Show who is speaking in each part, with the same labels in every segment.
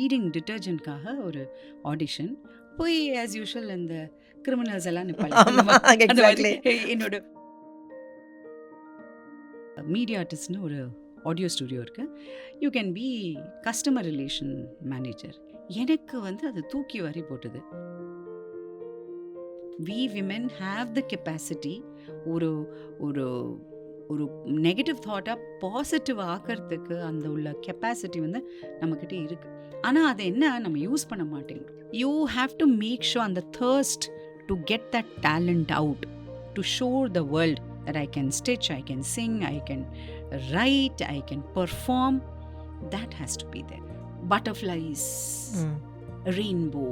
Speaker 1: Leading டிட்டர்ஜென்ட்காக ஒரு audition போய் as usual இந்த கிரிமினல்ஸ் எல்லாம் நிற்பாங்க. என்னோட மீடியா ஆர்டிஸ்ட்னு ஒரு ஆடியோ ஸ்டுடியோ இருக்குது. You can be customer relation manager. எனக்கு அது தூக்கி வாரி போட்டது. we women have the capacity ஒரு ஒரு ஒரு நெகட்டிவ் தாட்டாக பாசிட்டிவ் ஆக்கிறதுக்கு அந்த உள்ள கெப்பாசிட்டி நம்மக்கிட்ட இருக்குது. ஆனால் அதை நம்ம யூஸ் பண்ண மாட்டேங்கிறோம். You have to make sure அந்த thirst to get that talent out, to show the world that I can stitch, I can sing, I can write, I can perform. That has to be there. Butterflies, rainbow,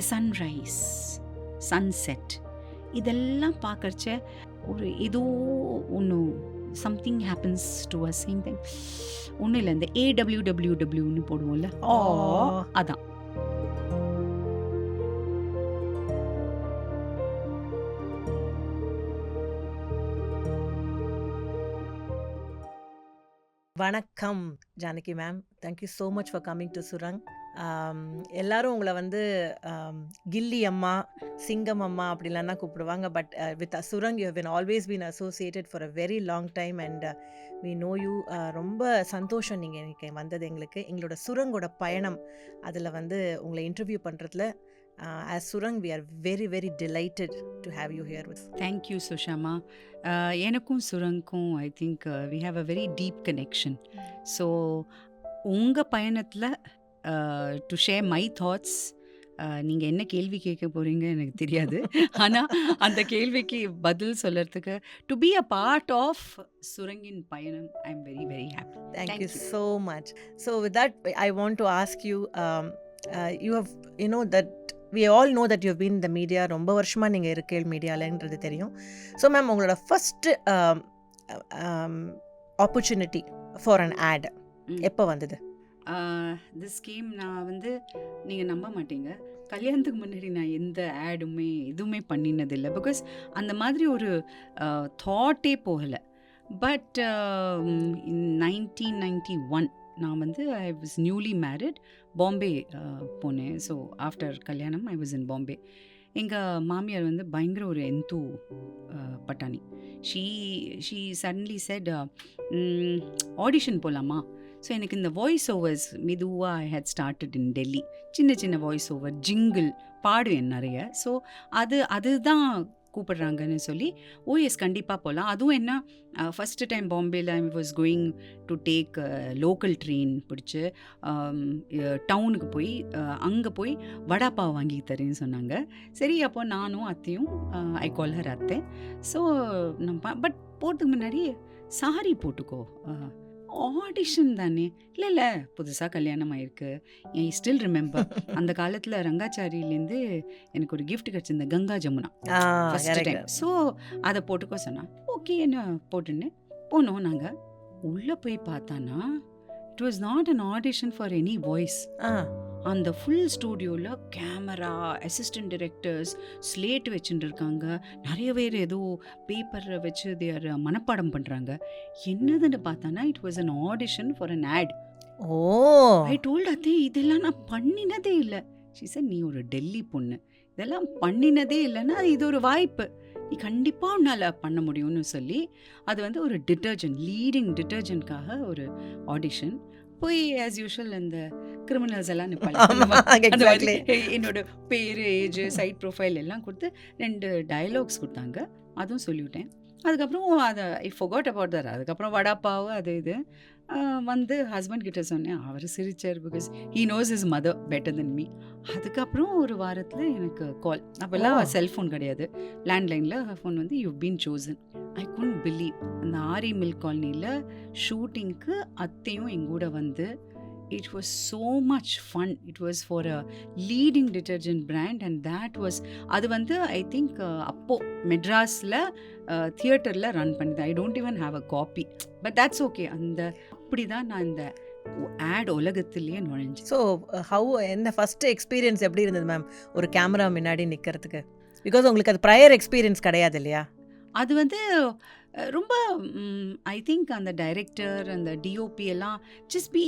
Speaker 1: a sunrise, sunset. இதெல்லாம் பார்க்கறச்ச ஒரு ஏதோ ஒன்று something happens to a same thing. ஒன்றும் இல்லை, இந்த AWWWன்னு போடுவோம்ல, அதான்.
Speaker 2: வணக்கம் Janaki ma'am, thank you so much for coming to Surang. எல்லாரும் உங்களை கில்லி அம்மா, சிங்கம் அம்மா அப்படிலாம் தான் கூப்பிடுவாங்க. But with Surang you have been always been associated for a very long time and we know you. ரொம்ப சந்தோஷம் நீங்கள் இன்னைக்கு வந்தது எங்களுக்கு. எங்களோட சுரங்கோட பயணம் அதில் உங்களை இன்டர்வியூ பண்ணுறதுல as Surang we are very very delighted to have you here with us.
Speaker 1: Thank you Sushama. எனக்கும் சுரங்க்கும் I think we have a very deep connection. So உங்கள் பயணத்தில் to share my thoughts, நீங்கள் என்ன கேள்வி கேட்க போகிறீங்க எனக்கு தெரியாது. ஆனால் அந்த கேள்விக்கு பதில் சொல்கிறதுக்கு to be a part of சுரங்கின் பயணம் I am very very happy.
Speaker 2: Thank you so much. So with that I want to ask you, you have, you know that we all know that you've been in the media. ரொம்ப வருஷமாக நீங்கள் இருக்கேள் மீடியாலன்றது தெரியும். So ma'am, உங்களோட first opportunity for an ad எப்போ வந்தது?
Speaker 1: This game நான் நீங்கள் நம்ப மாட்டீங்க, கல்யாணத்துக்கு முன்னாடி நான் எந்த ஆடுமே எதுவுமே பண்ணினதில்லை. பிகாஸ் அந்த மாதிரி ஒரு தாட்டே போகலை. பட் இன் 1991 நான் I was newly married, Bombay போனேன். ஸோ ஆஃப்டர் கல்யாணம் ஐ வாஸ் இன் பாம்பே. எங்கள் மாமியார் பயங்கர ஒரு எந்து பட்டாணி. ஷீ சடன்லி செட் ஆடிஷன் போகலாமா? ஸோ எனக்கு இந்த வாய்ஸ் ஓவர்ஸ் மெதுவாக ஐ ஹேட் ஸ்டார்டட் இன் டெல்லி. சின்ன சின்ன வாய்ஸ் ஓவர், ஜிங்கிள் பாடுவேன் நிறைய. ஸோ அதுதான் கூப்பிடுறாங்கன்னு சொல்லி ஓஎஸ் கண்டிப்பாக போகலாம். அதுவும் என்ன, ஃபஸ்ட்டு டைம் பாம்பேயில் I was going to take local train பிடிச்சி டவுனுக்கு போய் அங்கே போய் வடாப்பாவை வாங்கி தரேன்னு சொன்னாங்க. சரி, அப்போ நானும் அத்தையும் ஐ கால் ஹர் அத்தை. ஸோ பட் போகிறதுக்கு முன்னாடி சாரி போட்டுக்கோ, ஆடிஷன் தானே. இல்லை புதுசாக கல்யாணம் ஆயிருக்கு. ஐ ஸ்டில் ரிமெம்பர் அந்த காலத்தில் ரங்காச்சாரியிலேருந்து எனக்கு ஒரு கிஃப்ட் கிடச்சிருந்த Ganga Jamuna first time. So அதை போட்டுக்கோ சொன்னா, ஓகே என்ன போட்டுன்னு போனோம். நாங்கள் உள்ளே போய் பார்த்தானா it was not an audition for any voice. அந்த ஃபுல் ஸ்டூடியோவில் கேமரா, அசிஸ்டன்ட் டைரக்டர்ஸ், ஸ்லேட் வச்சுட்டு இருக்காங்க. நிறைய பேர் ஏதோ பேப்பரை வச்சு தேர் மனப்பாடம் பண்ணுறாங்க. என்னதுன்னு பார்த்தானா it was an audition for an ad. I told அத்தே, இதெல்லாம் நான் பண்ணினதே இல்லை. ஷீ செட், நீ ஒரு டெல்லி பொண்ணு, இதெல்லாம் பண்ணினதே இல்லைன்னா இது ஒரு வாய்ப்பு, நீ கண்டிப்பாக உன்னால் பண்ண முடியும்னு சொல்லி அது ஒரு டிட்டர்ஜென்ட், லீடிங் டிட்டர்ஜென்ட்காக ஒரு ஆடிஷன் போய் ஆஸ் யூஷுவல் இந்த கிரிமினல்ஸ் எல்லாம் நிற்பாங்க. என்னோட பேர், ஏஜ், சைட் ப்ரொஃபைல் எல்லாம் கொடுத்து 2 டயலாக்ஸ் கொடுத்தாங்க. அதுவும் சொல்லிவிட்டேன். அதுக்கப்புறம் அதை ஐ ஃபொகாட் அபவுட் தட். அதுக்கப்புறம் வடாப்பாவு அது இது ஹஸ்பண்ட் கிட்ட சொன்னேன். அவர் சிரிச்சார். Because he knows his mother better than me. அதுக்கப்புறம் ஒரு வாரத்தில் எனக்கு கால். அப்போல்லாம் செல்ஃபோன் கிடையாது, லேண்ட்லைனில் phone you been chosen. I couldn't believe. அந்த ஆரி மில்க் காலனியில் ஷூட்டிங்க்கு அத்தையும் எங்கூட it was so much fun. It was for a leading detergent brand and that was அது I think அப்போ மெட்ராஸில் தியேட்டரில் run பண்ணிது. I don't even have a copy, but that's okay. அந்த அப்படி தான் நான் இந்த ஆட் உலகத்திலேயே நுழைஞ்சு.
Speaker 2: ஸோ ஹவு என்ன ஃபஸ்ட்டு எக்ஸ்பீரியன்ஸ் எப்படி இருந்தது மேம் ஒரு கேமரா முன்னாடி நிற்கிறதுக்கு? பிகாஸ் உங்களுக்கு அது ப்ரையர் எக்ஸ்பீரியன்ஸ் கிடையாது இல்லையா?
Speaker 1: அது ரொம்ப ஐ திங்க் அந்த டைரக்டர் அந்த டிஓபி எல்லாம் ஜஸ்ட் பி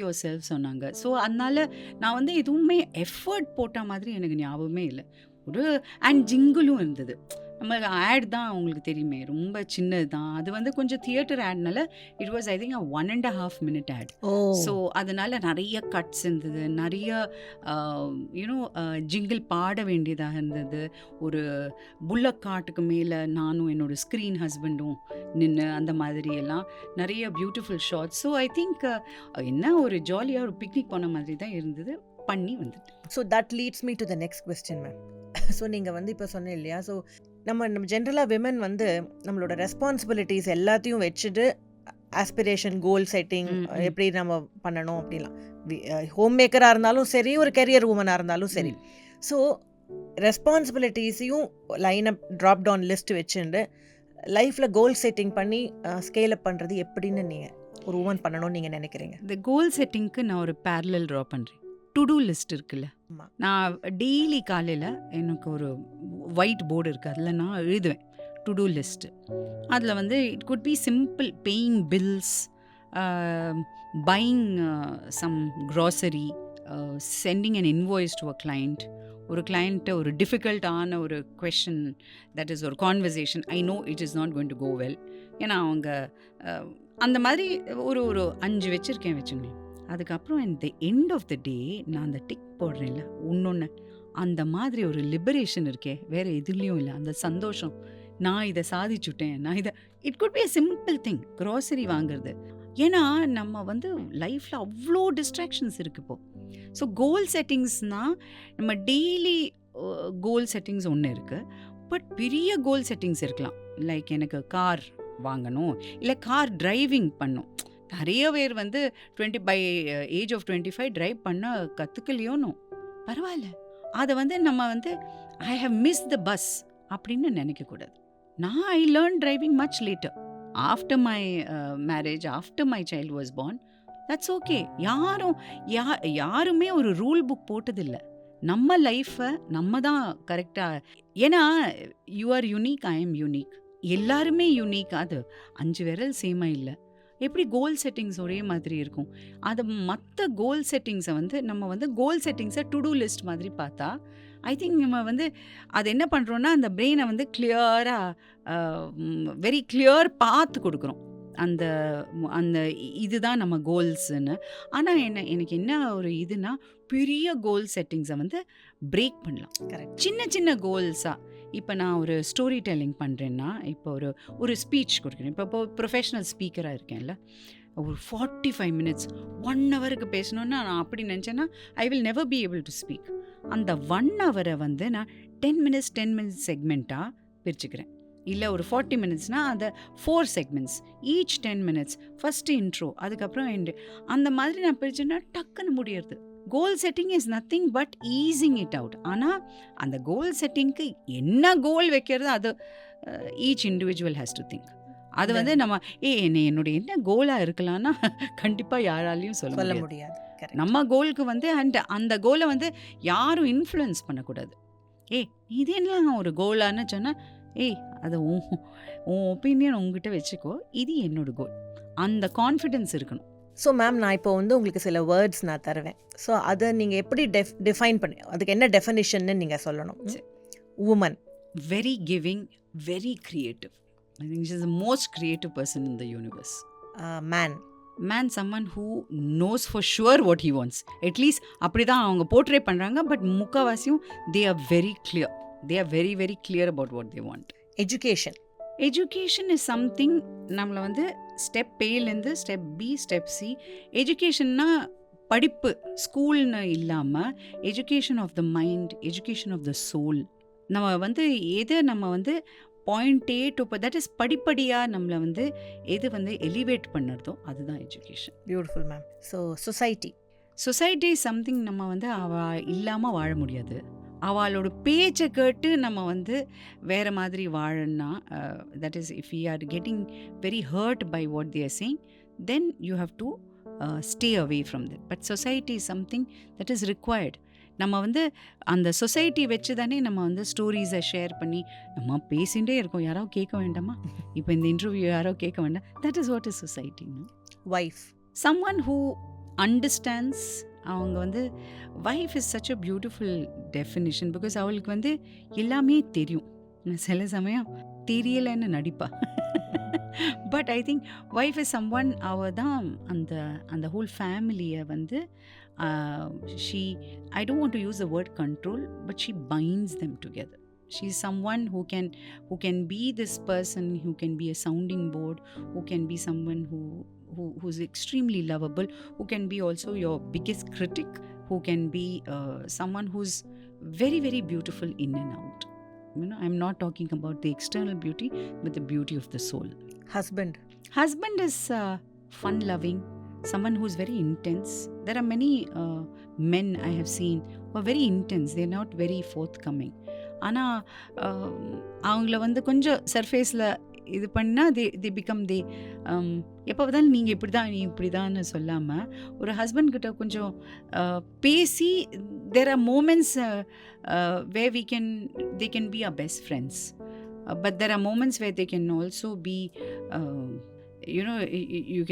Speaker 1: யோர் செல்ஃப் சொன்னாங்க. ஸோ அதனால நான் வந்து எதுவுமே எஃபர்ட் போட்ட மாதிரி எனக்கு ஞாபகமே இல்லை. ஒரு அண்ட் ஜிங்கிளும் இருந்தது. நம்ம ஆட் தான் உங்களுக்கு தெரியுமே, ரொம்ப சின்னது தான். அது வந்து கொஞ்சம் தியேட்டர் ஆட்னால it was I think 1.5 minute ad.
Speaker 2: Oh
Speaker 1: so அதனால நிறைய கட்ஸ் இருந்தது, நிறைய யூனோ ஜிங்கிள் பாட வேண்டியதாக இருந்தது. ஒரு புல்லக் காட்டுக்கு மேலே நானும் என்னோட ஸ்க்ரீன் ஹஸ்பண்டும் நின்று அந்த மாதிரி எல்லாம் நிறைய beautiful shorts. So I think என்ன ஒரு ஜாலியாக ஒரு பிக்னிக் போன மாதிரி தான் இருந்தது, பண்ணி வந்துட்டு.
Speaker 2: So that leads me to the next question ma'am. So நீங்கள் வந்து இப்போ சொன்னேன் இல்லையா, ஸோ நம்ம ஜென்ரலாக விமன் வந்து நம்மளோட ரெஸ்பான்சிபிலிட்டிஸ் எல்லாத்தையும் வச்சுட்டு ஆஸ்பிரேஷன் கோல் செட்டிங் எப்படி நம்ம பண்ணணும் அப்படிலாம், ஹோம் மேக்கராக இருந்தாலும் சரி, ஒரு கெரியர் உமனாக இருந்தாலும் சரி. ஸோ ரெஸ்பான்சிபிலிட்டிஸையும் லைனப் ட்ராப் டவுன் லிஸ்ட் வச்சுட்டு லைஃப்பில் கோல் செட்டிங் பண்ணி ஸ்கேல் அப் பண்ணுறது எப்படின்னு நீங்கள் ஒரு உமன் பண்ணணும்னு நீங்கள் நினைக்கிறீங்க?
Speaker 1: இந்த கோல் செட்டிங்க்கு நான் ஒரு பேரலல் ட்ரா பண்ணுறேன். டு டூ லிஸ்ட் இருக்குல்ல, நான் டெய்லி காலையில் எனக்கு ஒரு ஒயிட் போர்டு இருக்குது, அதில் நான் எழுதுவேன் டு டூ லிஸ்ட்டு. அதில் வந்து it could be simple paying bills, buying some grocery, sending an invoice to a client. ஒரு கிளைண்ட்டை ஒரு டிஃபிகல்ட்டான ஒரு கொஷின், தட் இஸ் ஒரு conversation, I know it is not going to go well, ஏன்னா அவங்க அந்த மாதிரி ஒரு 5 வச்சுருக்கேன் வச்சுங்களேன். அதுக்கப்புறம் இந்த எண்ட் ஆஃப் த டே நான் அந்த டிக் போடுறேன்ல ஒன்று, அந்த மாதிரி ஒரு லிபரேஷன் இருக்கே, வேறு எதுலேயும் இல்லை. அந்த சந்தோஷம், நான் இதை சாதிச்சுட்டேன், நான் இதை, it could be a simple thing, grocery வாங்குறது. ஏன்னா நம்ம வந்து லைஃப்பில் அவ்வளோ டிஸ்ட்ராக்ஷன்ஸ் இருக்குது இப்போது. ஸோ கோல் செட்டிங்ஸ்னால் நம்ம டெய்லி கோல் செட்டிங்ஸ் ஒன்று இருக்குது, பட் பெரிய கோல் செட்டிங்ஸ் இருக்கலாம். லைக் எனக்கு கார் வாங்கணும், இல்லை கார் டிரைவிங் பண்ணும். நிறைய பேர் வந்து பை ஏஜ் ஆஃப் 25 ட்ரைவ் பண்ண கற்றுக்கலையோன்னு, பரவாயில்ல, அதை வந்து நம்ம வந்து I have miss the bus அப்படின்னு நினைக்கக்கூடாது. நான் I learn driving much later after my marriage, after my child was born. That's okay. யாருமே ஒரு ரூல் புக் போட்டதில்லை. நம்ம லைஃப்பை நம்ம தான் கரெக்டாக, ஏன்னா you are unique, I am unique, எல்லாருமே யூனிக். அது 5 விரல் சேமாக இல்லை. எப்படி கோல் செட்டிங்ஸ் ஒரே மாதிரி இருக்கும், அது மற்ற கோல் செட்டிங்ஸை வந்து நம்ம வந்து கோல் செட்டிங்ஸை டு டூ லிஸ்ட் மாதிரி பார்த்தா ஐ திங்க் நம்ம வந்து அது என்ன பண்ணுறோன்னா அந்த பிரெயினை வந்து கிளியராக வெரி கிளியர் பார்த்து கொடுக்குறோம். அந்த அந்த இதுதான் நம்ம கோல்ஸுன்னு. ஆனால் எனக்கு என்ன ஒரு இதுனா, பெரிய கோல் செட்டிங்ஸை வந்து பிரேக் பண்ணலாம்.
Speaker 2: கரெக்ட்.
Speaker 1: சின்ன சின்ன கோல்ஸாக, இப்போ நான் ஒரு ஸ்டோரி டெல்லிங் பண்ணுறேன்னா, இப்போ ஒரு ஸ்பீச் கொடுக்குறேன். இப்போ ப்ரொஃபஷ்னல் ஸ்பீக்கராக இருக்கேன்ல, ஒரு 45 minutes 1 hour பேசணுன்னா நான் அப்படி நினச்சேன்னா I will never be able to speak. அந்த 1 hour வந்து நான் 10 minutes செக்மெண்ட்டாக பிரிச்சுக்கிறேன். இல்லை ஒரு 40 minutesனால் அதை 4 segments, each 10 minutes. First intro, அதுக்கப்புறம் எண்டு, அந்த மாதிரி நான் பிரிச்சேன்னா டக்குன்னு முடியறது. கோல் setting is nothing but easing it out. ஆனால் அந்த கோல் செட்டிங்க்கு என்ன கோல் வைக்கிறது, அது each individual has to think. அது வந்து நம்ம என்னுடைய என்ன கோலாக இருக்கலாம்னா கண்டிப்பாக யாராலையும் சொல்ல முடியாது. நம்ம கோலுக்கு வந்து அந்த கோலை வந்து யாரும் இன்ஃப்ளூயன்ஸ் பண்ணக்கூடாது. இது என்ன ஒரு கோலான்னு சொன்னால், அது உன் ஒப்பீனியன் உங்ககிட்ட வச்சுக்கோ, இது என்னோட கோல், அந்த கான்ஃபிடென்ஸ் இருக்கணும்.
Speaker 2: ஸோ மேம், நான் இப்போ வந்து உங்களுக்கு சில வேர்ட்ஸ் நான் தருவேன். ஸோ அதை நீங்கள் எப்படி டிஃபைன் பண்ணி, அதுக்கு என்ன டெஃபினிஷன்னு நீங்கள் சொல்லணும். Woman,
Speaker 1: very giving, very creative. I think she is the most creative person in the universe. Man, someone who knows for sure what he wants. At least அப்படி தான் அவங்க போர்ட்ரே பண்ணுறாங்க. பட் முக்கால்வாசியும் they are very clear. They are very very clear about what they want. Education is something நம்மளை வந்து step ஏலேருந்து step B, step C. எஜுகேஷன்னா படிப்பு, ஸ்கூல்னு இல்லாமல் education of the mind, education of the soul. நம்ம வந்து நம்ம வந்து point A to that is படிப்படியாக நம்மளை வந்து எது வந்து எலிவேட் பண்ணுறதோ அதுதான் education.
Speaker 2: Beautiful ma'am. So
Speaker 1: society something நம்ம வந்து அவள் இல்லாமல் வாழ முடியாது. அவளோட பேச்சை கேட்டு நம்ம வந்து வேறு மாதிரி வாழன்னா, that is if you are getting very hurt by what they are saying, then you have to stay away from that. But society is something that is required. நம்ம வந்து அந்த சொசைட்டி வச்சு தானே நம்ம வந்து ஸ்டோரிஸை ஷேர் பண்ணி நம்ம பேசிகிட்டே இருக்கோம். யாரோ கேட்க வேண்டாமா? இப்போ இந்த இன்டர்வியூ யாரோ கேட்க வேண்டாம். That is what is society.
Speaker 2: Wife
Speaker 1: someone who understands. அவங்க வந்து wife is such a beautiful definition. Because அவளுக்கு வந்து எல்லாமே தெரியும். சில சமயம் தெரியலைன்னு நடிப்பா. But I think wife is someone. அவள் தான் அந்த அந்த ஹோல் ஃபேமிலியை வந்து she, I don't want to use the word control, but she binds them together. She is someone who can be this person, who can be a sounding board, who can be someone who's extremely lovable, who can be also your biggest critic, who can be someone who's very, very beautiful in and out. You know, I'm not talking about the external beauty, but the beauty of the soul. Husband is fun loving, someone who's very intense. There are many men I have seen who are very intense. They're not very forthcoming. ஆனால் அவங்கள வந்து கொஞ்சம் சர்ஃபேஸில் இது பண்ணால் they become எப்போ பார்த்தாலும் நீங்கள் இப்படி தான் நீ இப்படி தான்னு சொல்லாமல் ஒரு ஹஸ்பண்ட் கிட்ட கொஞ்சம் பேசி there are moments where they can be our best friends, but there are moments where they can also be you know, you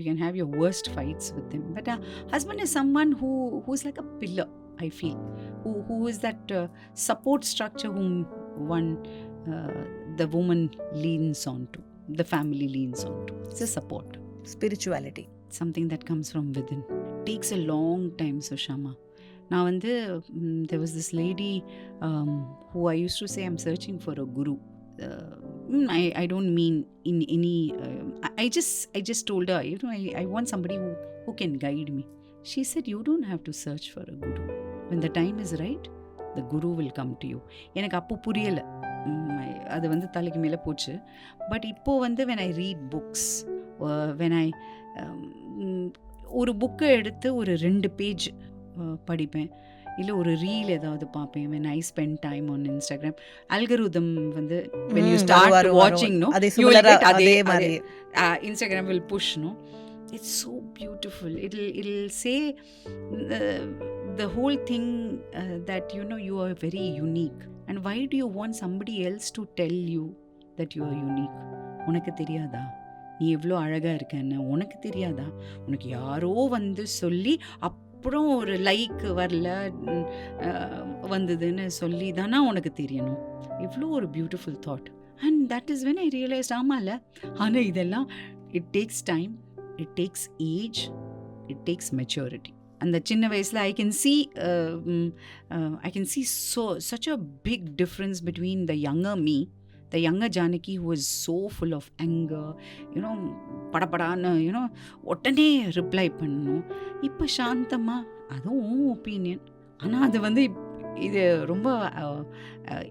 Speaker 1: can have your worst fights with them. But a husband is someone who's like a pillar, I feel, who is that support structure whom the woman leans onto, the family leans onto. It's a support.
Speaker 2: Spirituality,
Speaker 1: something that comes from within. It takes a long time, Sushama. Now வந்து there was this lady who I used to say I'm searching for a guru. I don't mean in any I just told her, you know, I want somebody who can guide me. She said, you don't have to search for a guru. When the time is right, the guru will come to you. எனக்கு அப்போ புரியலை, அது வந்து தலைக்கு மேலே போச்சு. But இப்போது வந்து when I read books, when I ஒரு புக்கை எடுத்து ஒரு 2 பேஜ் படிப்பேன், இல்லை ஒரு ரீல் ஏதாவது பார்ப்பேன். when I spend time on Instagram, algorithm வந்து when you start watching, no, you will get அதே Instagram will push, no. It's so beautiful. It'll say the whole thing that you know you are very unique. And why do you want somebody else to tell you that you are unique? உனக்கு தெரியாதா நீ எவ்வளோ அழகாக இருக்கன்னு? உனக்கு தெரியாதா? உனக்கு யாரோ வந்து சொல்லி அப்புறம் ஒரு லைக் வரல வந்ததுன்னு சொல்லி தானா உனக்கு தெரியணும்? இவ்வளோ ஒரு beautiful thought. And that is when I realised, ஆமாம்ல. ஆனால் இதெல்லாம் it takes time, it takes age, it takes maturity. அந்த சின்ன வயசில் I can see such a big difference between the younger me, the younger Janaki, who is so full of anger, you know, படபடான்னு, you know, உடனே reply பண்ணணும். இப்போ சாந்தமாக, அதுவும் opinion. ஆனால் அது வந்து இது ரொம்ப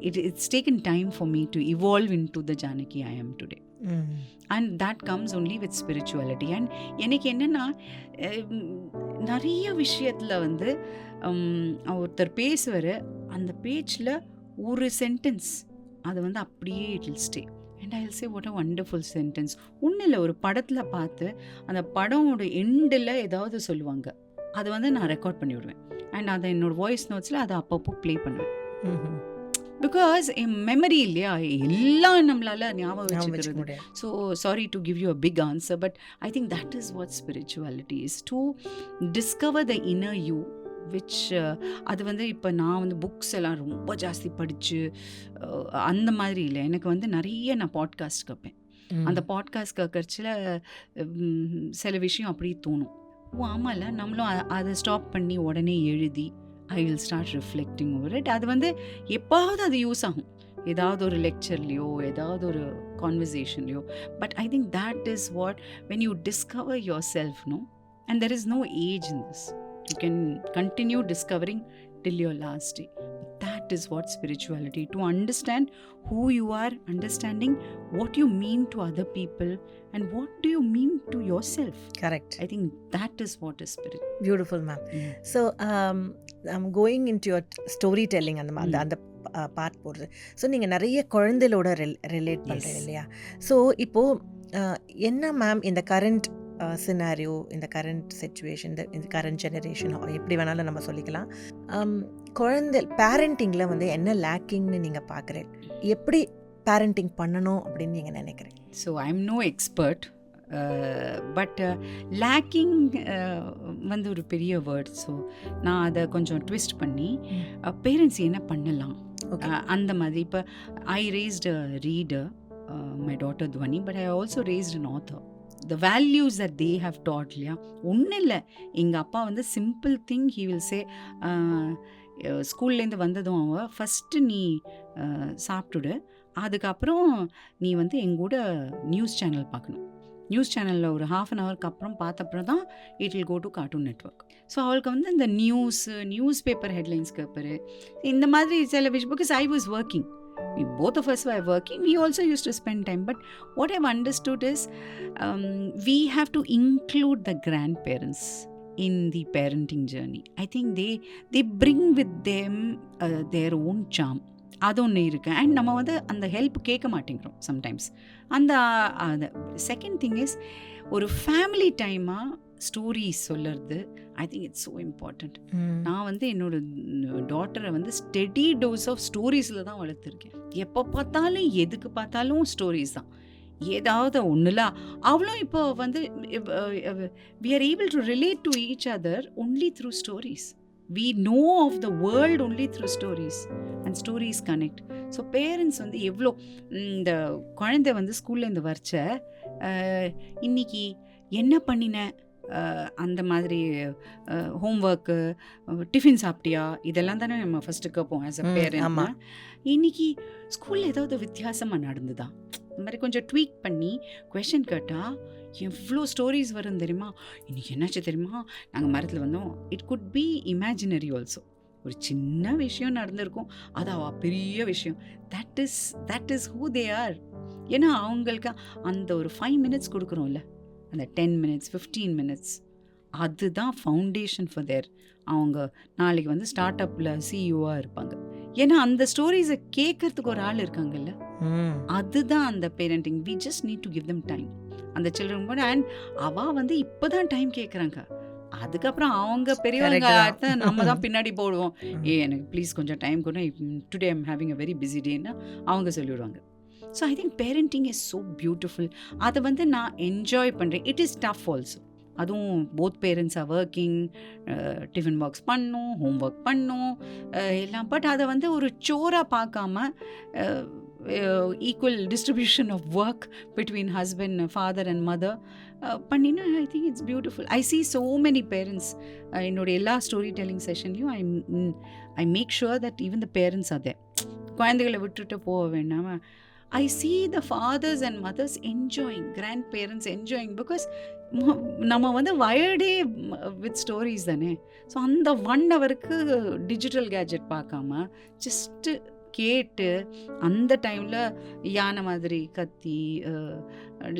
Speaker 1: it's taken time for me to evolve into the Janaki I am today. And that comes only with spirituality. And எனக்கு என்னென்னா, நிறைய விஷயத்தில் வந்து ஒருத்தர் பேசுவார், அந்த பேச்சில் ஒரு சென்டென்ஸ் அது வந்து அப்படியே it will stay. And I will say what a wonderful sentence. ஒன்றும் இல்லை, ஒரு படத்தில் பார்த்து அந்த படமோட எண்டில் ஏதாவது சொல்லுவாங்க, அதை வந்து நான் ரெக்கார்ட் பண்ணி விடுவேன். அண்ட் அதை என்னோடய வாய்ஸ் நோட்ஸில் அதை அப்பப்போ ப்ளே பண்ணுவேன். பிகாஸ் என் மெமரி இல்லையா, எல்லாம் நம்மளால ஞாபகம் வச்சுக்கிறது. So sorry to give you a big answer, but I think that is what spirituality is, to discover the inner you, which அது வந்து இப்போ நான் வந்து புக்ஸ் எல்லாம் ரொம்ப ஜாஸ்தி படித்து அந்த மாதிரி இல்லை. எனக்கு வந்து நிறைய நான் பாட்காஸ்ட் கேட்பேன். அந்த பாட்காஸ்ட் கேட்கறச்சில் சில விஷயம் அப்படியே தோணும், ஓ ஆமாம்ல, நம்மளும் அதை ஸ்டாப் பண்ணி உடனே எழுதி I will start reflecting over it. அது வந்து எப்பாவது அது யூஸ் ஆகும், ஏதாவது ஒரு லெக்சர்லையோ ஏதாவது ஒரு கான்வர்சேஷன்லையோ. But I think that is what, when you discover yourself, no, and there is no age in this, you can continue discovering till your last day. That is what spirituality, to understand who you are, understanding what you mean to other people and what do you mean to yourself.
Speaker 2: Correct.
Speaker 1: I think that is what is spirit.
Speaker 2: Beautiful, ma'am. So I'm going into your storytelling அந்த part போடுறது. So நீங்கள் நிறைய குழந்தைகளோட relate பண்ணுறீங்க இல்லையா? So இப்போது என்ன ma'am இந்த கரண்ட் சினாரியோ, இந்த கரண்ட் சிச்சுவேஷன், இந்த கரண்ட் ஜெனரேஷன் எப்படி வேணாலும் நம்ம சொல்லிக்கலாம். குழந்தை பேரண்டிங்கில் வந்து என்ன லேக்கிங்னு நீங்கள் பார்க்குறேன்? எப்படி பேரண்டிங் பண்ணணும் அப்படின்னு நீங்கள் நினைக்கிறேன்?
Speaker 1: So I am no expert, but lacking வந்து ஒரு பெரிய வேர்ட். ஸோ நான் அதை கொஞ்சம் ட்விஸ்ட் பண்ணி பேரண்ட்ஸ் என்ன பண்ணலாம் அந்த மாதிரி. இப்போ I raised a reader, my daughter Dhvani, but I also raised an author. The values that they have taught இல்லையா. ஒன்றும் இல்லை, எங்கள் அப்பா வந்து simple thing he will say, ஸ்கூல்லேருந்து வந்ததும் அவன் ஃபஸ்ட்டு நீ சாப்பிட்டுடு, அதுக்கப்புறம் நீ வந்து எங்கூட நியூஸ் சேனல் பார்க்கணும். நியூஸ் சேனலில் ஒரு ½ அன் ஹவருக்கு அப்புறம் பார்த்தப்பறம் தான் it will go to cartoon network. So அவளுக்கு வந்து இந்த நியூஸ் பேப்பர் ஹெட்லைன்ஸ் கேட்பாரு, இந்த மாதிரி சில விஷயம். Because I was working, both of us were working, we also used to spend time. But what I've understood is we have to include the grandparents in the parenting journey. I think they bring with them their own charm. அது ஒன்று இருக்குது. And நம்ம வந்து அந்த help கேட்க மாட்டேங்கிறோம் sometimes. அந்த second thing is, ஒரு ஃபேமிலி டைமாக ஸ்டோரிஸ் சொல்லுறது, ஐ திங்க் இட்ஸ் ஸோ இம்பார்ட்டண்ட். நான் வந்து என்னோட டாட்டரை வந்து ஸ்டெடி டோஸ் ஆஃப் ஸ்டோரிஸில் தான் வளர்த்துருக்கேன். எப்போ பார்த்தாலும் எதுக்கு பார்த்தாலும் ஸ்டோரிஸ் தான். ஏதாவது ஒன்றுல அவளும் இப்போ வந்து we are able to relate to each other only through stories. We know of the world only through stories, and stories connect. So parents வந்து எவ்வளோ, இந்த குழந்தை வந்து ஸ்கூல்லேருந்து வரைச்ச இன்னைக்கு என்ன பண்ணின, அந்த மாதிரி ஹோம்ஒர்க்கு, டிஃபின் சாப்பிட்டியா, இதெல்லாம் தானே நம்ம ஃபஸ்ட்டு கேட்போம் ஆஸ் அ பேரண்ட். இன்னைக்கு ஸ்கூலில் ஏதாவது வித்தியாசமாக நடந்துதா, இந்த மாதிரி கொஞ்சம் ட்வீக் பண்ணி கொஷின் கேட்டால் எவ்வளோ ஸ்டோரிஸ் வரும் தெரியுமா. இன்றைக்கி என்னாச்சு தெரியுமா, நாங்கள் மரத்தில் வந்தோம். It could B imaginary also. ஒரு சின்ன விஷயம் நடந்திருக்கும், அது பெரிய விஷயம். That is who they are. ஏன்னா அவங்களுக்கு அந்த ஒரு 5 minutes கொடுக்குறோம்ல, அந்த 10 minutes 15 minutes, அதுதான் ஃபவுண்டேஷன் ஃபார் தேர். அவங்க நாளைக்கு வந்து ஸ்டார்ட் அப்பில் சிஇஓவாக இருப்பாங்க. ஏன்னா அந்த ஸ்டோரிஸை கேட்கறதுக்கு ஒரு ஆள் இருக்காங்கல்ல, அதுதான் அந்த parenting. We just need to give them time. அந்த சில்ட்ரன் கூட, அண்ட் அவள் வந்து இப்போ தான் டைம் கேட்குறாங்க. அதுக்கப்புறம் அவங்க பெரியவங்க நம்ம தான் பின்னாடி போடுவோம், எனக்கு ப்ளீஸ் கொஞ்சம் டைம் கூட, today I'm having a very busy டேன்னு அவங்க சொல்லிவிடுவாங்க. So I think parenting is so beautiful. அதை வந்து நான் என்ஜாய் பண்ணுறேன். It is tough also. அதுவும் both parents are working, tiffin box பண்ணும், ஹோம் ஒர்க் பண்ணும் எல்லாம். பட் அதை வந்து ஒரு சோராக பார்க்காம equal distribution of work between husband, father and mother பண்ணினா I think it's beautiful. I see so many parents. என்னோட எல்லா story telling செஷன்லையும் I make sure that even the parents are there. குழந்தைகளை விட்டுட்டு போக வேண்டாமல் I see the fathers and mothers enjoying, grandparents enjoying, because நம்ம வந்து வயர்டே with stories தானே. So அந்த 1 ஹவருக்கு டிஜிட்டல் கேஜெட் பார்க்காம ஜஸ்ட்டு கேட்டு, அந்த டைமில் யானை மாதிரி கத்தி,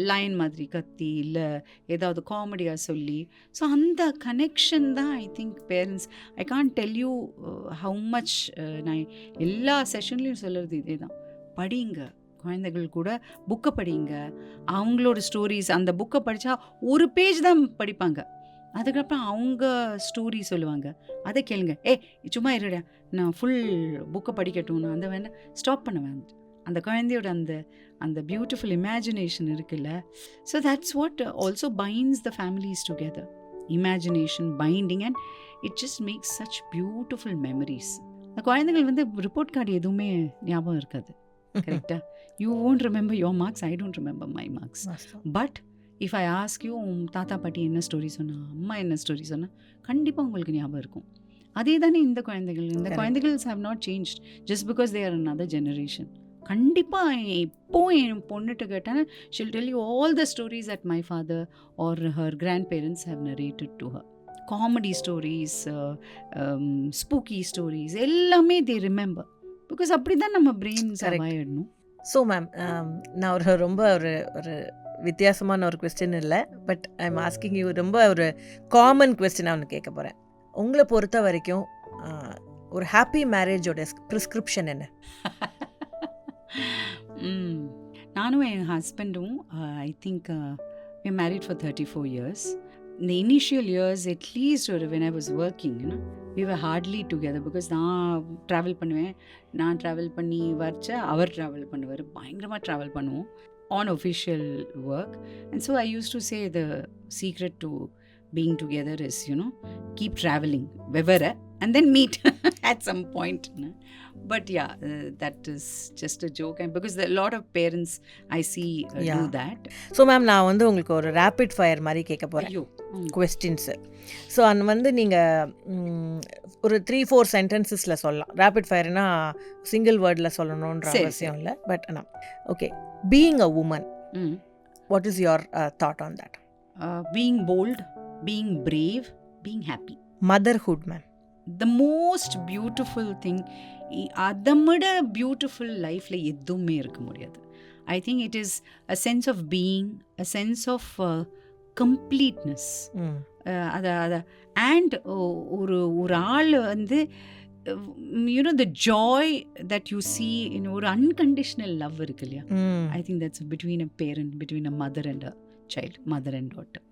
Speaker 1: லைன் மாதிரி கத்தி, இல்லை ஏதாவது காமெடியாக சொல்லி, ஸோ அந்த கனெக்ஷன் தான் I think parents. I can't tell you how much. நான் எல்லா செஷன்லேயும் சொல்கிறது இதே தான். படிங்க, குழந்தைகள் கூட புக்கை படிங்க, அவங்களோட ஸ்டோரிஸ். அந்த புக்கை படித்தா ஒரு பேஜ் தான் படிப்பாங்க, அதுக்கப்புறம் அவங்க ஸ்டோரி சொல்லுவாங்க, அதை கேளுங்க. சும்மா இருடா, நான் ஃபுல் புக்கை படிக்கட்டும்னு அந்த வேணா ஸ்டாப் பண்ண வேண்டாம். அந்த குழந்தையோட அந்த பியூட்டிஃபுல் இமேஜினேஷன் இருக்குல்ல. So that's what also binds the families together. Imagination binding, and it just maths such beautiful memories. அந்த குழந்தைகள் வந்து ரிப்போர்ட் கார்டு எதுவுமே ஞாபகம் இருக்காது, கரெக்டாக. You won't remember your marks, I don't remember my marks. But if I ask you, தாத்தா பாட்டி என்ன ஸ்டோரி சொன்னா, அம்மா என்ன ஸ்டோரி சொன்னா, கண்டிப்பாக உங்களுக்கு ஞாபகம் இருக்கும். அதே தானே இந்த குழந்தைகள். இந்த குழந்தைகள்ஸ் have not changed just because they are another generation. கண்டிப்பாக இப்போ என் பொண்ணுட்டு கேட்டால் she'll tell you all the stories that my father or her grandparents have narrated to her. Comedy stories, spooky stories, எல்லாமே they remember. Because அப்படி தான் நம்ம brains ஆயிடணும்.
Speaker 2: So ma'am, நான் ரொம்ப ஒரு வித்தியாசமான ஒரு கொஸ்டின் இல்லை, but I am asking you ரொம்ப ஒரு காமன் கொஸ்டினாக ஒன்று கேட்க போகிறேன். உங்களை பொறுத்த வரைக்கும் ஒரு ஹாப்பி மேரேஜோட ப்ரிஸ்கிரிப்ஷன் என்ன?
Speaker 1: நானும் என் ஹஸ்பண்டும் I think we're married for 34 years. In the initial years, at least when I was working, we were hardly together because நான் ட்ராவல் பண்ணுவேன், நான் ட்ராவல் பண்ணி வரைச்ச அவர் ட்ராவல் பண்ணுவார், பயங்கரமாக ட்ராவல் பண்ணுவோம் on official work. And so I used to say the secret to being together is, keep traveling wherever and then meet at some point. But yeah, that is just a joke, and because a lot of parents I see do that.
Speaker 2: So ma'am நான் வந்து உங்களுக்கு ஒரு rapid fire மாதிரி கேட்க போகிறேன் questions. So அது வந்து நீங்கள் ஒரு 3-4 சென்டென்சஸில் சொல்லலாம். ரேபிட் ஃபயர்னா சிங்கிள் வேர்டில் சொல்லணுன்ற அவசியம் இல்லை. பட் ஆனால் okay, being a woman, what is your thought on that?
Speaker 1: Being bold, being brave, being happy.
Speaker 2: Motherhood ma'am,
Speaker 1: the most beautiful thing, அதை விட பியூட்டிஃபுல் லைஃப்பில் எதுவுமே இருக்க முடியாது. I think it is a sense of being, a sense of completeness. அதை and ஒரு ஆள் வந்து the joy that you see in ஒரு unconditional love இருக்கு இல்லையா? I think that's between a parent, between a mother and a child, mother and daughter.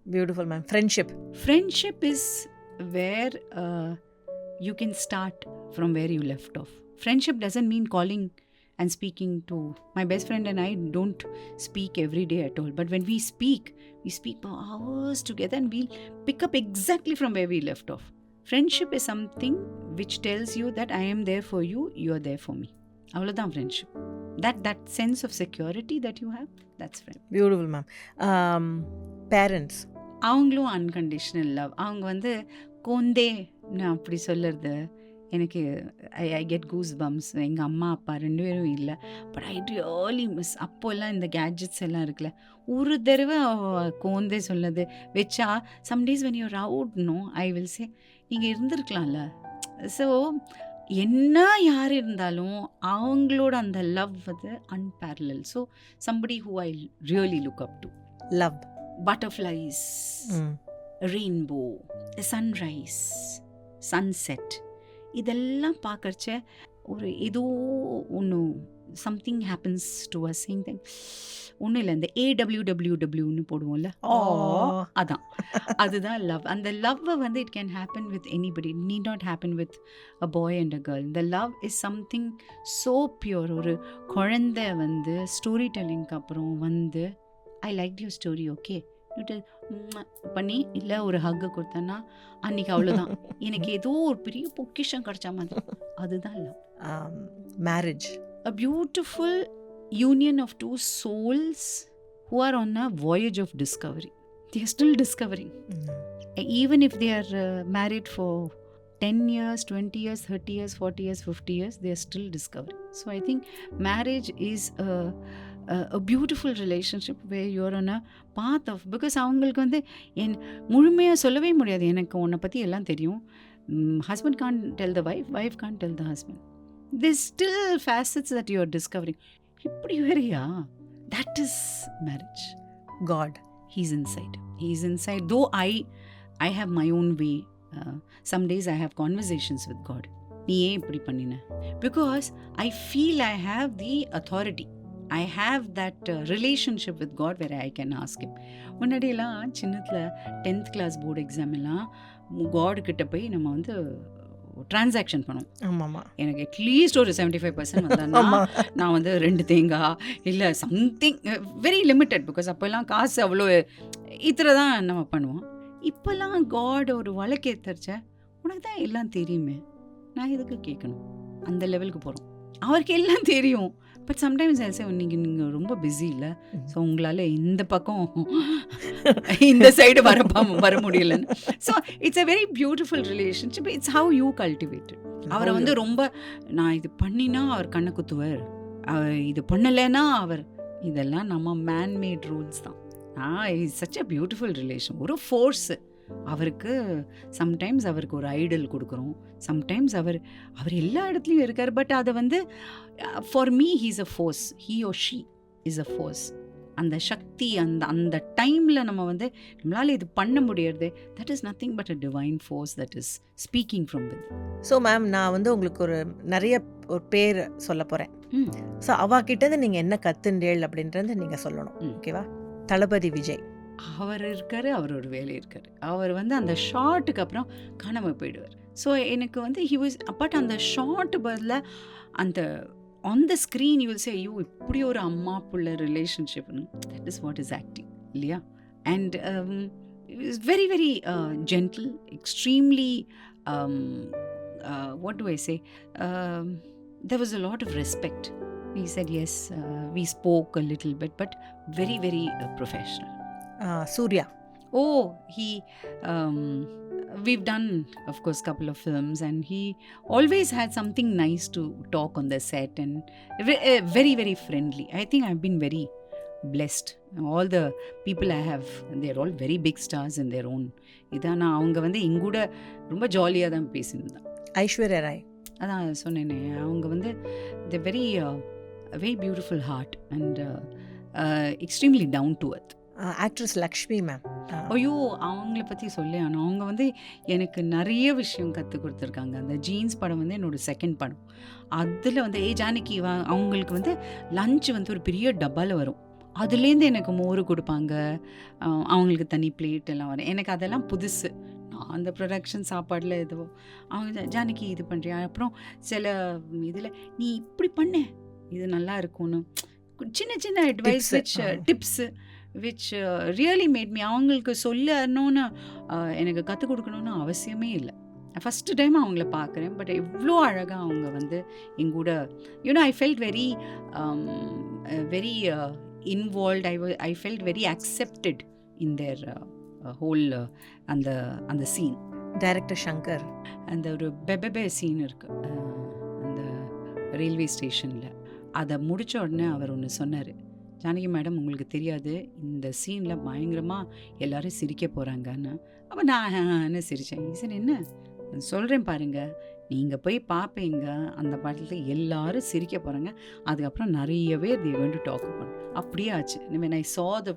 Speaker 2: Beautiful ma'am. Friendship
Speaker 1: is where you can start from where you left off. Friendship doesn't mean calling and speaking to my best friend, and I don't speak every day at all, but when we speak for hours together and we'll pick up exactly from where we left off. Friendship is something which tells you that I am there for you, you are there for me. Avladhan friendship. That sense of security that you have, that's friendship.
Speaker 2: Beautiful ma'am. Parents,
Speaker 1: அவங்களும் unconditional love. அவங்க வந்து கோந்தே நான் அப்படி சொல்லுறது எனக்கு I get goose bumps. எங்கள் அம்மா அப்பா 2 பேரும் இல்லை, பட் ஐ ரியலி மிஸ். அப்போல்லாம் இந்த கேட்ஜெட்ஸ் எல்லாம் இருக்குல்ல, ஒரு தடவை கோந்தே சொன்னது வச்சா some days when you're out I will say நீங்கள் இருந்திருக்கலாம்ல. ஸோ என்ன யார் இருந்தாலும் அவங்களோட அந்த லவ் வந்து unparalleled. So somebody who I really look up to.
Speaker 2: Love,
Speaker 1: butterflies, rainbow, sunrise, sunset, இதெல்லாம் பார்க்கறச்ச ஒரு ஏதோ ஒன்று something happens to us. Thing ஒன்றும் இல்லை, இந்த AWWWன்னு போடுவோம்ல, அதுதான் லவ். அந்த லவ்வை வந்து it can happen with anybody, it need not happen with a boy and a girl. இந்த love is something so pure. ஒரு குழந்தை வந்து ஸ்டோரி டெல்லிங்க்கு அப்புறம் வந்து I like your story, okay பண்ணி இல்லை ஒரு ஹக்கு கொடுத்தேன்னா அன்னைக்கு அவ்வளோதான், எனக்கு ஏதோ ஒரு பெரிய பொக்கிஷம் கிடைச்ச மாதிரி. அதுதான் love.
Speaker 2: Marriage,
Speaker 1: a beautiful union of two souls who are on a voyage of discovery. They are still discovering. Even if they are married for 10 years, 20 years, 30 years, 40 years, 50 years, they are still discovering. So I think marriage is a beautiful relationship where you are on a path of, because அவங்களுக்கு வந்து என் முழுமையாக சொல்லவே முடியாது, எனக்கு உன்னை பற்றி எல்லாம் தெரியும். Husband can't tell the wife, wife can't tell the husband. There's still facets that you are discovering. இப்படி வேறையா? That is marriage.
Speaker 2: God,
Speaker 1: he's inside. Though I have my own way. Some days I have conversations with God. நீ ஏன் இப்படி பண்ணின? Because I feel I have the authority. I have that relationship with God where I can ask him. முன்னாடியெல்லாம் சின்னத்தில் 10th class board exam எல்லாம் God கிட்ட போய் நம்ம வந்து டிரான்சாக்ஷன் பண்ணும்.
Speaker 2: ஆமாம்மா,
Speaker 1: எனக்கு அட்லீஸ்ட் ஒரு 75% வந்தா நான் வந்து 2 தேங்காய் இல்லை சம்திங் வெரி லிமிட்டட். பிகாஸ் அப்போல்லாம் காசு அவ்வளோ இத்தனை தான் நம்ம பண்ணுவோம். இப்போல்லாம் காட் ஒரு வழக்கு ஏற்றச்ச உனக்கு தான் எல்லாம் தெரியுமே, நான் எதுக்கு கேட்கணும்? அந்த லெவலுக்கு போகிறோம். அவருக்கு எல்லாம் தெரியும். பட் சம்டைம்ஸ் நீங்கள் ரொம்ப பிஸி இல்லை, ஸோ உங்களால் இந்த பக்கம் இந்த சைடு வர முடியலன்னு. So it's a very beautiful relationship. It's how you cultivate. அவரை வந்து ரொம்ப நான் இது பண்ணினா அவர் கண்ணை குத்துவார், இது பண்ணலைன்னா அவர், இதெல்லாம் நம்ம மேன்மேட் ரூல்ஸ் தான். It's such a beautiful relation. ஒரு ஃபோர்ஸு அவருக்கு. சம்டைம்ஸ் அவருக்கு ஒரு ஐடல் கொடுக்குறோம், சம்டைம்ஸ் அவர் எல்லா இடத்துலையும் இருக்கார். பட் அதை வந்து for me he's a force, he or she is a force. அந்த சக்தி அந்த டைமில் நம்ம வந்து நம்மளால் இது பண்ண முடியாது. That is nothing but a divine force that is speaking from with.
Speaker 2: So ma'am, நான் வந்து உங்களுக்கு நிறைய பேர் சொல்ல போகிறேன். ஸோ அவகிட்டது நீங்கள் என்ன கற்றுண்டேள் அப்படின்றத நீங்கள் சொல்லணும், ஓகேவா? தளபதி விஜய்,
Speaker 1: அவர் இருக்காரு, அவரோட வேலை இருக்காரு. அவர் வந்து அந்த ஷாட்டுக்கு அப்புறம் காணாம போயிடுவார். ஸோ எனக்கு வந்து ஹி வாஸ் பட் அந்த ஷாட் பதிலா அந்த on the screen you will say ஐயோ இப்படி ஒரு அம்மா புள்ள ரிலேஷன்ஷிப்னு. That is what is acting இல்லையா? And is very very gentle, extremely what do I say? There was a lot of respect. He said yes, we spoke a little bit, but very very professional.
Speaker 2: Suriya.
Speaker 1: Oh, he we've done of course couple of films, and he always had something nice to talk on the set, and very very friendly. I think I've been very blessed. All the people I have, they're all very big stars in their own. இதான் நான் அவங்க வந்து எங்கூட ரொம்ப ஜாலியாக தான் பேசியிருந்தேன்.
Speaker 2: ஐஸ்வர்யா ராய்.
Speaker 1: அதான் சொன்னேனே, அவங்க வந்து the very very beautiful heart and extremely down to earth.
Speaker 2: Actress Lakshmi ma'am.
Speaker 1: ஐயோ, அவங்கள பற்றி சொல்லி ஆனால் அவங்க வந்து எனக்கு நிறைய விஷயம் கற்றுக் கொடுத்துருக்காங்க. அந்த ஜீன்ஸ் படம் வந்து என்னோடய செகண்ட் படம். அதில் வந்து ஜானகி அவங்களுக்கு வந்து லஞ்ச் வந்து ஒரு பெரிய டப்பாவில் வரும். அதுலேருந்து எனக்கு மோர் கொடுப்பாங்க, அவங்களுக்கு தனி பிளேட் எல்லாம் வரும். எனக்கு அதெல்லாம் புதுசு. நான் அந்த ப்ரொடக்ஷன் சாப்பாடில் எதுவோ அவங்க ஜானகி இது பண்ணுறியா, அப்புறம் சில இதில் நீ இப்படி பண்ண இது நல்லா இருக்கும்னு சின்ன சின்ன advice tips which really made me. அவங்களுக்கு சொல்லணும்னு எனக்கு கற்றுக் கொடுக்கணுன்னு அவசியமே இல்லை. ஃபஸ்ட்டு டைம் அவங்கள பார்க்குறேன், பட் எவ்வளோ அழகாக அவங்க வந்து எங்கூட you know I felt very very involved. I felt very accepted in their whole அந்த scene.
Speaker 2: டைரக்டர் சங்கர்.
Speaker 1: அந்த ஒரு பெபெபே சீன் இருக்கு அந்த ரயில்வே ஸ்டேஷனில். அதை முடித்த உடனே அவர் ஒன்று சொன்னார், ஜானகி மேடம் உங்களுக்கு தெரியாது இந்த சீனில் பயங்கரமாக எல்லோரும் சிரிக்க போகிறாங்கன்னு. அப்போ நான் சிரித்தேன். சார் என்ன சொல்கிறேன் பாருங்கள், நீங்கள் போய் பார்ப்பீங்க அந்த படத்தில் எல்லாரும் சிரிக்க போகிறாங்க, அதுக்கப்புறம் நிறையவே they going to talk about. அப்படியே ஆச்சு. when I saw the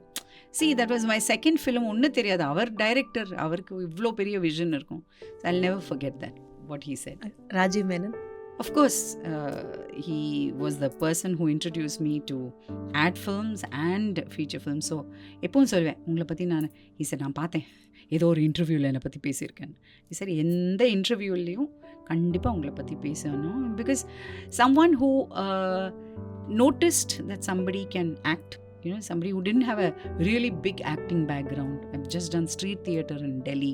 Speaker 1: see that was my second film. ஒன்றும் தெரியாது, அவர் டைரக்டர், அவருக்கு இவ்வளோ பெரிய விஷன் இருக்கும். I'll never forget that what he said.
Speaker 2: Rajiv Menon.
Speaker 1: Of course, he was the person who introduced me to ad films and feature films. So எப்பவும் சொல்வேன் உங்களை பற்றி he said நான் பார்த்தேன் ஏதோ ஒரு இன்டர்வியூவில் என்னை பற்றி பேசியிருக்கேன். சரி, எந்த இன்டர்வியூலேயும் கண்டிப்பாக உங்களை பற்றி பேசணும். Because someone who noticed that somebody can act, you know, somebody who didn't have a really big acting background. I've just done street theatre in Delhi.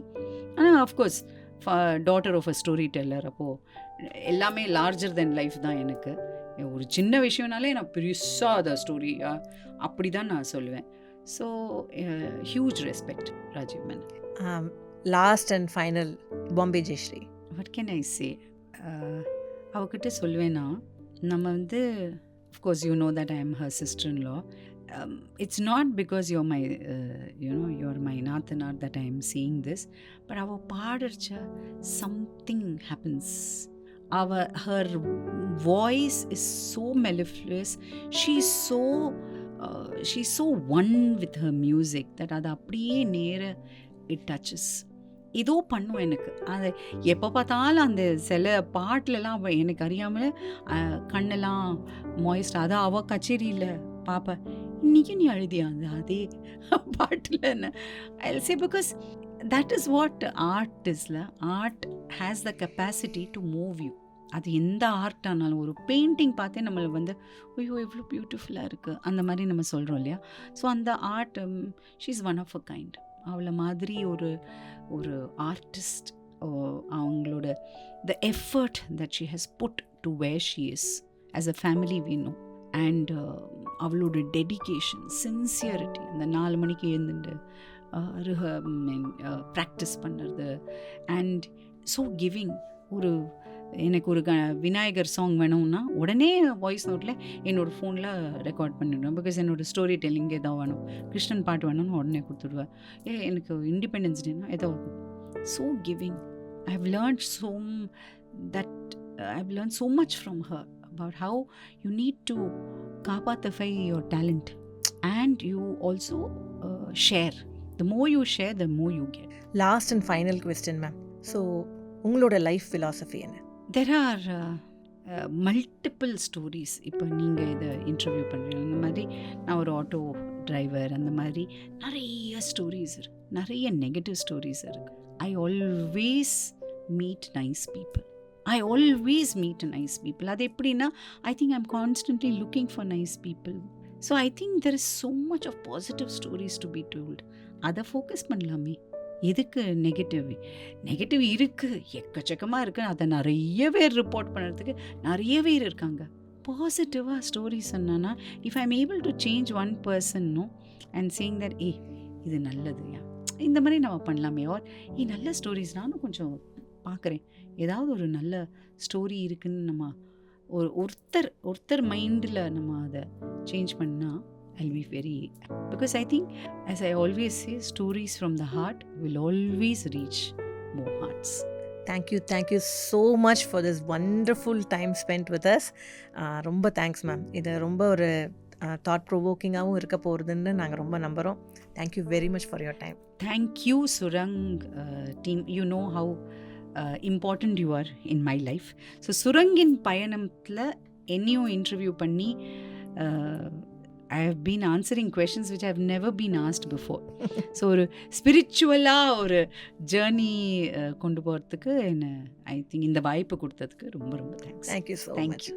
Speaker 1: Of course, daughter of a storyteller. அப்போது எல்லாமே larger than life தான். எனக்கு ஒரு சின்ன விஷயம்னாலே நான் பெருசாக அதை story அப்படி தான் நான் சொல்லுவேன். So huge respect Rajiv Menon.
Speaker 2: Last and final Bombay Jayashri.
Speaker 1: What can I say? அவகிட்ட சொல்லுவேன்னா, நம்ம வந்து of course you know that I am her sister in law. It's not because you're my you're my nathanar that I am saying this, but our padarcha something happens. Her voice is so mellifluous. She's so one with her music that அது அப்படியே நேர it touches. ஏதோ பண்ணும் எனக்கு. அது எப்போ பார்த்தாலும் அந்த சில பாட்டிலலாம் எனக்கு அறியாமல் கண்ணெல்லாம் மாய்ஸ்ட். அதான் அவள் கச்சேரியில் பாப்பா இன்றைக்கும் நீ அழுதியா அந்த அதே பாட்டில் என்ன I say because that is what art இஸ்ல. Art has the capacity to move you. அது எந்த ஆர்ட் ஆனாலும், ஒரு பெயிண்டிங் பார்த்தே நம்மளை வந்து ஐயோ எவ்வளோ பியூட்டிஃபுல்லாக இருக்குது அந்த மாதிரி நம்ம சொல்கிறோம் இல்லையா? ஸோ அந்த art she is one of a kind. அவளை மாதிரி ஒரு ஆர்டிஸ்ட், அவங்களோட the effort that she has put to where she is as a family we know. And அவளோட டெடிகேஷன், சின்சியரிட்டி, அந்த 4 மணிக்கு எழுந்துட்டு ப்ராக்டிஸ் பண்ணுறது அண்ட் ஸோ கிவிங். எனக்கு ஒரு விநாயகர் சாங் வேணும்னா உடனே வாய்ஸ் நோட்டில் என்னோடய ஃபோனில் ரெக்கார்ட் பண்ணிவிடுவேன். பிகாஸ் என்னோடய ஸ்டோரி டெல்லிங் ஏதோ வேணும், கிருஷ்ணன் பாட்டு வேணும்னு உடனே கொடுத்துடுவேன். எனக்கு இண்டிபெண்டன்ஸ் டேனா ஏதோ so giving. I've learned so much from her about how you need to kapathafai your talent and you also share. The more you share, the more you get.
Speaker 2: Last and final question, ma'am. So உங்களோட life philosophy என்ன?
Speaker 1: There are multiple stories. இப்போ நீங்கள் இதை interview பண்ணுறீங்க, இந்த மாதிரி நான் ஒரு ஆட்டோ டிரைவர் அந்த மாதிரி நிறைய ஸ்டோரிஸ் இருக்கு, நிறைய நெகட்டிவ் ஸ்டோரிஸ் இருக்கு. I always meet nice people. அது எப்படின்னா, I think I'm constantly looking for nice people. So I think there is so much of positive stories to be told. அதை focus பண்ணலாமே. எதுக்கு நெகட்டிவ் இருக்குது, எக்கச்சக்கமாக இருக்குது. அதை நிறைய பேர் ரிப்போர்ட் பண்ணுறதுக்கு நிறைய பேர் இருக்காங்க. பாசிட்டிவாக ஸ்டோரி சொன்னான்னா, if I am able to change one பர்சன்னோ அண்ட் சேயிங் தட் இது நல்லது, இந்த மாதிரி நம்ம பண்ணலாமே. ஆர் நல்ல ஸ்டோரிஸ் நானும் கொஞ்சம் பார்க்குறேன், ஏதாவது ஒரு நல்ல ஸ்டோரி இருக்குன்னு நம்ம ஒருத்தர் மைண்டில் நம்ம அதை சேஞ்ச் பண்ணால் I'll be very happy. Because I think, as I always say, stories from the heart will always reach more hearts.
Speaker 2: Thank you so much for this wonderful time spent with us. ரொம்ப thanks ma'am. இது ரொம்ப ஒரு thought ப்ரொவோக்கிங்காகவும் இருக்க போகிறதுன்னு நாங்கள் ரொம்ப நம்புகிறோம். Thank you very much for your time.
Speaker 1: Thank you, Surang team. You know how important you are in my life. So சுரங்கின் பயணத்தில் என்னையும் இன்டர்வியூ பண்ணி I have been answering questions which I have never been asked before. So ஒரு ஸ்பிரிச்சுவலாக ஒரு journey கொண்டு போகிறதுக்கு என்ன I think இந்த வாய்ப்பு கொடுத்ததுக்கு ரொம்ப ரொம்ப தேங்க்ஸ்.
Speaker 2: Thank you so much.